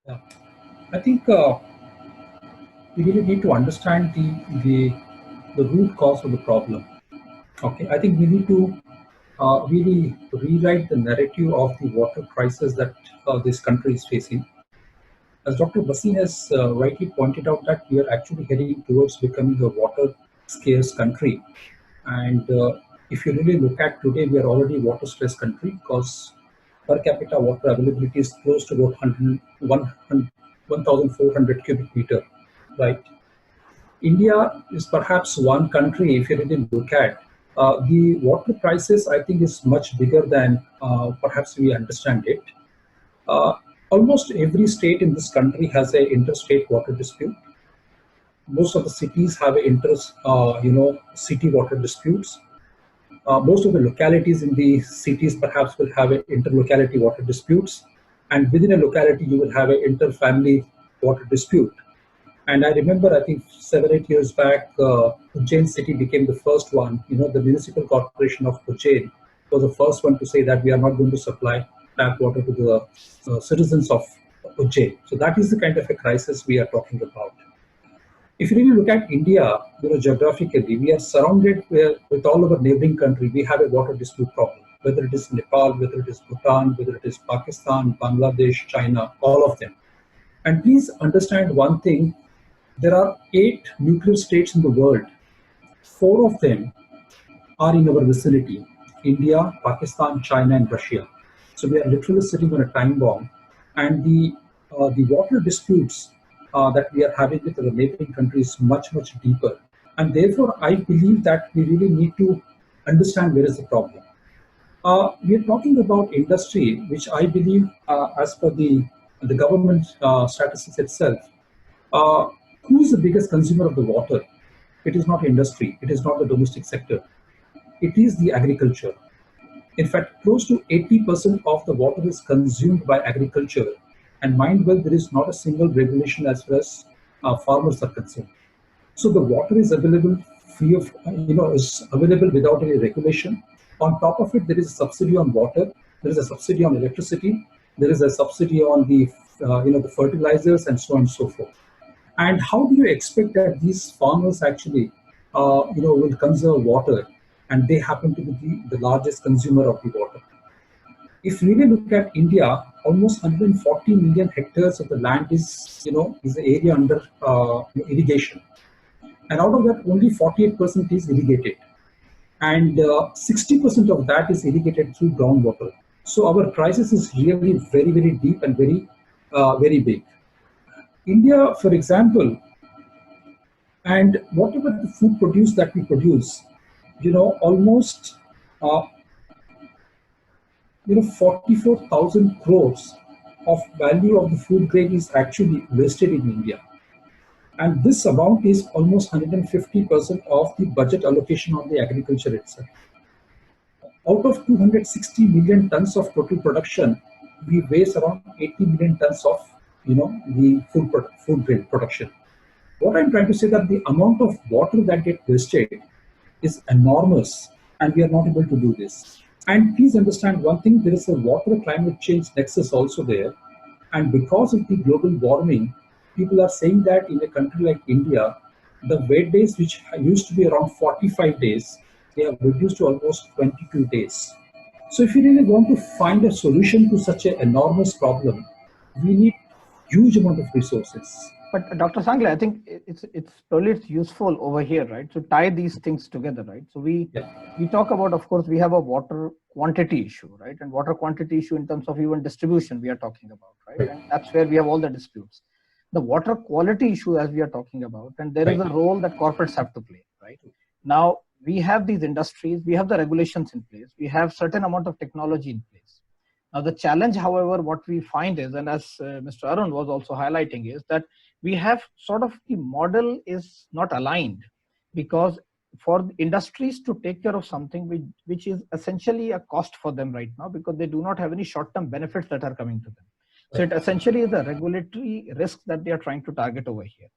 Yeah. I think we really need to understand the root cause of the problem. Okay, I think we need to really rewrite the narrative of the water crisis that this country is facing. As Dr. Basin has rightly pointed out, that we are actually heading towards becoming a water scarce country. And if you really look at today, we are already a water stressed country because per capita water availability is close to about 1,400 cubic meter, right? India is perhaps one country, if you really look at, the water crisis, I think, is much bigger than perhaps we understand it. Uh, Almost every state in this country has a interstate water dispute. Most of the cities have a city water disputes. Most of the localities in the cities perhaps will have a interlocality water disputes, and within a locality you will have an inter-family water dispute. And I remember, I think 7, 8 years back, Ujjain city became the first one. The municipal corporation of Ujjain was the first one to say that we are not going to supply tap water to the citizens of Ujjain. So that is the kind of a crisis we are talking about. If you really look at India, geographically, we are surrounded with all our neighboring countries. We have a water dispute problem, whether it is Nepal, whether it is Bhutan, whether it is Pakistan, Bangladesh, China, all of them. And please understand one thing: there are 8 nuclear states in the world. 4 of them are in our vicinity: India, Pakistan, China, and Russia. So we are literally sitting on a time bomb. And the water disputes that we are having with our neighboring countries is much, much deeper. And therefore, I believe that we really need to understand where is the problem. We are talking about industry, which I believe, as per the government statistics itself, uh, who is the biggest consumer of the water? It is not industry. It is not the domestic sector. It is the agriculture. In fact, close to 80% of the water is consumed by agriculture. And mind well, there is not a single regulation as far as farmers are concerned. So the water is available free of, is available without any regulation. On top of it, there is a subsidy on water. There is a subsidy on electricity. There is a subsidy on the fertilizers and so on and so forth. And how do you expect that these farmers actually, will conserve water, and they happen to be the largest consumer of the water? If you really look at India, almost 140 million hectares of the land is the area under irrigation, and out of that, only 48% is irrigated, and 60% of that is irrigated through groundwater. So our crisis is really very, very deep and very, very big. India, for example, and whatever the food produce that we produce, almost uh, 44,000 crores of value of the food grain is actually wasted in India. And this amount is almost 150% of the budget allocation on the agriculture itself. Out of 260 million tons of total production, we waste around 80 million tons of the food grain production. What I'm trying to say, that the amount of water that gets wasted is enormous, and we are not able to do this. And please understand one thing: there is a water climate change nexus also there, and because of the global warming, people are saying that in a country like India, the wet days, which used to be around 45 days, they have reduced to almost 22 days. So if you really want to find a solution to such an enormous problem, we need huge amount of resources. But Dr. Sangle, I think it's useful over here, right? To tie these things together, right? So we talk about, of course, we have a water quantity issue, right? And water quantity issue in terms of even distribution we are talking about, right? And that's where we have all the disputes. The water quality issue, as we are talking about, and there is a role that corporates have to play, right? Now we have these industries, we have the regulations in place, we have certain amount of technology in place. Now the challenge, however, what we find is, and as Mr. Arun was also highlighting, is that we have sort of the model is not aligned, because for industries to take care of something which is essentially a cost for them right now, because they do not have any short-term benefits that are coming to them. So it essentially is a regulatory risk that they are trying to target over here.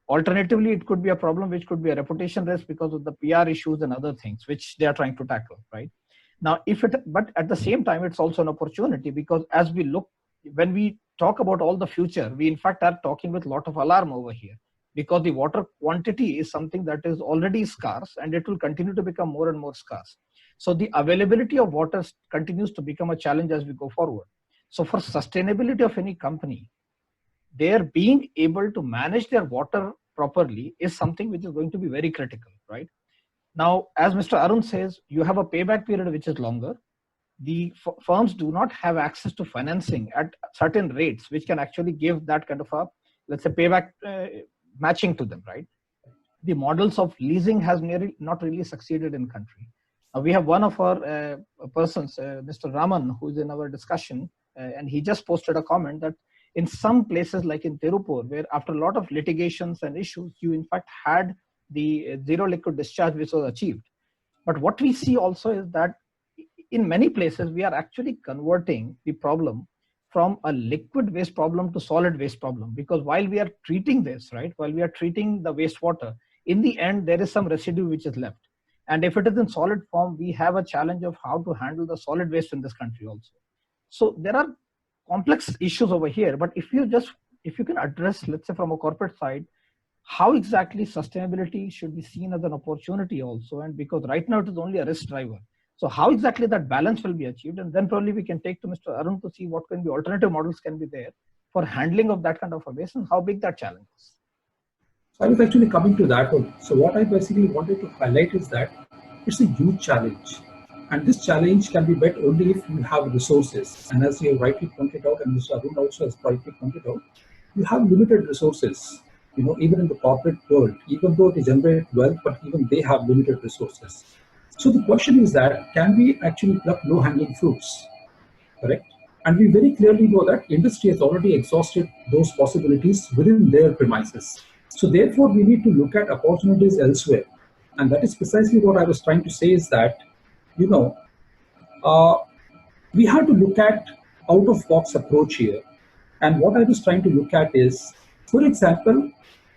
Alternatively, it could be a problem which could be a reputation risk because of the PR issues and other things which they are trying to tackle, right? Now, but at the same time, it's also an opportunity, because as we look when we talk about all the future, we in fact are talking with a lot of alarm over here, because the water quantity is something that is already scarce and it will continue to become more and more scarce. So the availability of water continues to become a challenge as we go forward. So for sustainability of any company, their being able to manage their water properly is something which is going to be very critical, right? Now, as Mr. Arun says, you have a payback period which is longer. The firms do not have access to financing at certain rates, which can actually give that kind of a, let's say, payback matching to them, right? The models of leasing has not really succeeded in country. We have one of our persons, Mr. Raman, who is in our discussion, and he just posted a comment that in some places like in Tirupur, where after a lot of litigations and issues, you in fact had the zero liquid discharge which was achieved. But what we see also is that in many places, we are actually converting the problem from a liquid waste problem to solid waste problem. Because while we are treating this, right, while we are treating the wastewater, in the end, there is some residue which is left. And if it is in solid form, we have a challenge of how to handle the solid waste in this country also. So there are complex issues over here. But if you can address, let's say from a corporate side, how exactly sustainability should be seen as an opportunity also, and because right now it is only a risk driver. So how exactly that balance will be achieved, and then probably we can take to Mr. Arun to see what can be alternative models can be there for handling of that kind of a waste and how big that challenge is. So I was actually coming to that one. So what I basically wanted to highlight is that it's a huge challenge. And this challenge can be met only if you have resources. And as you have rightly pointed out, and Mr. Arun also has rightly pointed out, you have limited resources. Even in the corporate world, even though they generate wealth, but even they have limited resources. So the question is that, can we actually pluck low-hanging fruits, correct? And we very clearly know that industry has already exhausted those possibilities within their premises. So therefore, we need to look at opportunities elsewhere. And that is precisely what I was trying to say is that, we have to look at out-of-box approach here. And what I was trying to look at is, for example,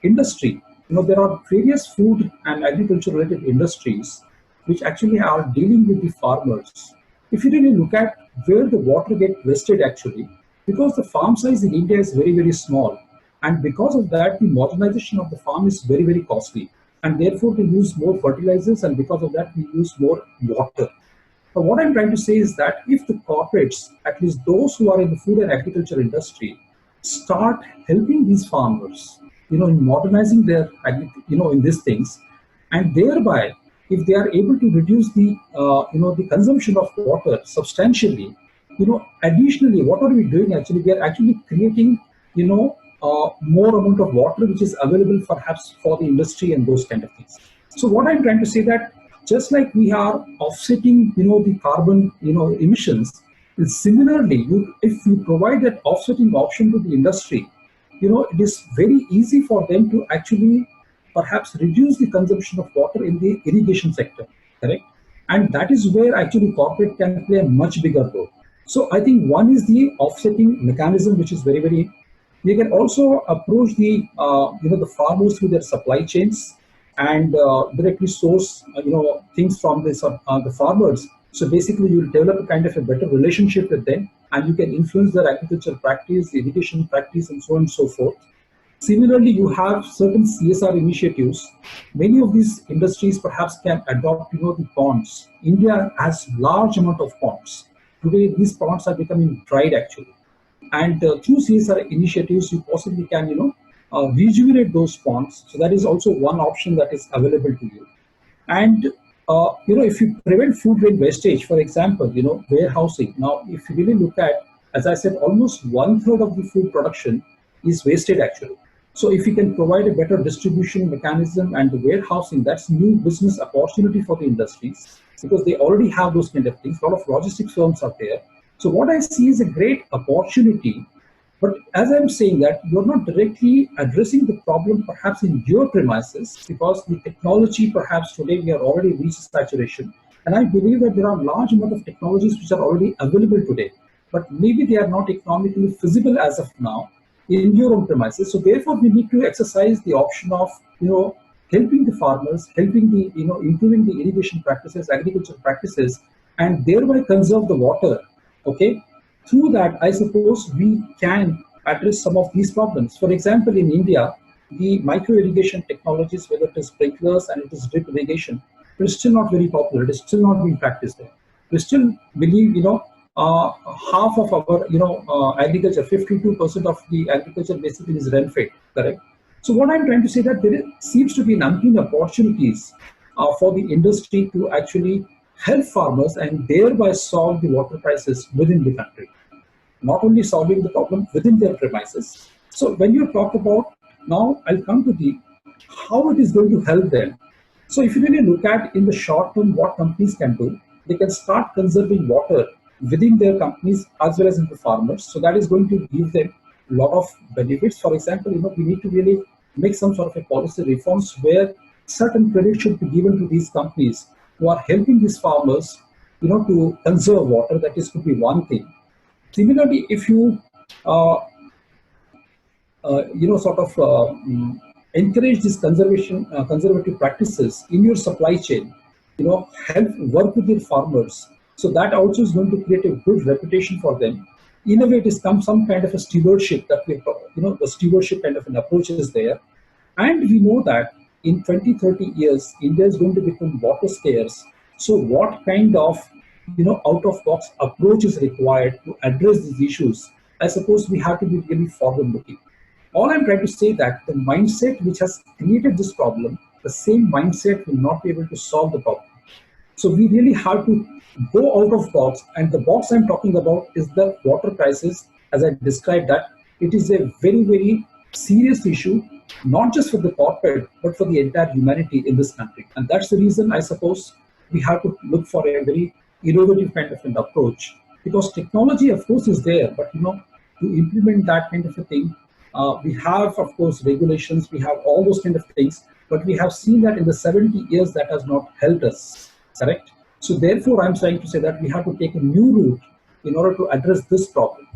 industry. There are various food and agriculture-related industries which actually are dealing with the farmers. If you really look at where the water gets wasted actually, because the farm size in India is very, very small. And because of that, the modernization of the farm is very, very costly. And therefore, we use more fertilizers, and because of that, we use more water. But what I'm trying to say is that if the corporates, at least those who are in the food and agriculture industry, start helping these farmers, in modernizing their, in these things, and thereby, if they are able to reduce the, the consumption of water substantially, additionally, what are we doing actually? We are actually creating, more amount of water which is available perhaps for the industry and those kind of things. So what I'm trying to say that just like we are offsetting, the carbon, emissions, similarly, if you provide that offsetting option to the industry, it is very easy for them to actually perhaps reduce the consumption of water in the irrigation sector, correct? And that is where actually corporate can play a much bigger role. So I think one is the offsetting mechanism, which is very, very. We can also approach the, the farmers through their supply chains and directly source, things from this, the farmers. So basically, you will develop a kind of a better relationship with them, and you can influence their agriculture practice, irrigation practice, and so on and so forth. Similarly, you have certain CSR initiatives. Many of these industries perhaps can adopt, the ponds. India has large amount of ponds. Today, these ponds are becoming dried actually. And through CSR initiatives, you possibly can, rejuvenate those ponds. So that is also one option that is available to you. And if you prevent food grain wastage, for example, warehousing. Now, if you really look at, as I said, almost 1/3 of the food production is wasted actually. So if you can provide a better distribution mechanism and the warehousing, that's new business opportunity for the industries because they already have those kind of things. A lot of logistics firms are there. So what I see is a great opportunity. But as I'm saying that, you're not directly addressing the problem perhaps in your premises because the technology perhaps today we are already reached saturation. And I believe that there are large amount of technologies which are already available today, but maybe they are not economically feasible as of now in your own premises. So therefore, we need to exercise the option of, helping the farmers, helping the, improving the irrigation practices, agriculture practices, and thereby conserve the water, okay? through that, I suppose we can address some of these problems. For example, in India, the micro irrigation technologies, whether it is sprinklers and it is drip irrigation, it is still not very popular. It is still not being practiced there. We still believe, half of our, agriculture, 52% of the agriculture basically is rain-fed, correct? So what I'm trying to say that seems to be an umpteen opportunities for the industry to actually help farmers and thereby solve the water crisis within the country, not only solving the problem within their premises. So when you talk about, now I'll come to the how it is going to help them. So if you really look at in the short term what companies can do, they can start conserving water within their companies as well as in the farmers. So that is going to give them a lot of benefits. For example, we need to really make some sort of a policy reforms where certain credit should be given to these companies who are helping these farmers, to conserve water. That is could be one thing. Similarly, if you encourage these conservative practices in your supply chain, help work with your farmers. So that also is going to create a good reputation for them. In a way, it is some kind of a stewardship that the stewardship kind of an approach is there. And we know that in 20-30 years, India is going to become water scarce. So what kind of, out-of-box approach is required to address these issues? I suppose we have to be really forward-looking. All I'm trying to say that the mindset which has created this problem, the same mindset will not be able to solve the problem. So we really have to go out of box, and the box I'm talking about is the water crisis. As I described that, it is a very, very serious issue, not just for the corporate, but for the entire humanity in this country. And that's the reason I suppose we have to look for a very innovative kind of an approach, because technology, of course, is there, but to implement that kind of a thing, we have, of course, regulations, we have all those kind of things, but we have seen that in the 70 years that has not helped us, correct? So therefore, I'm trying to say that we have to take a new route in order to address this problem.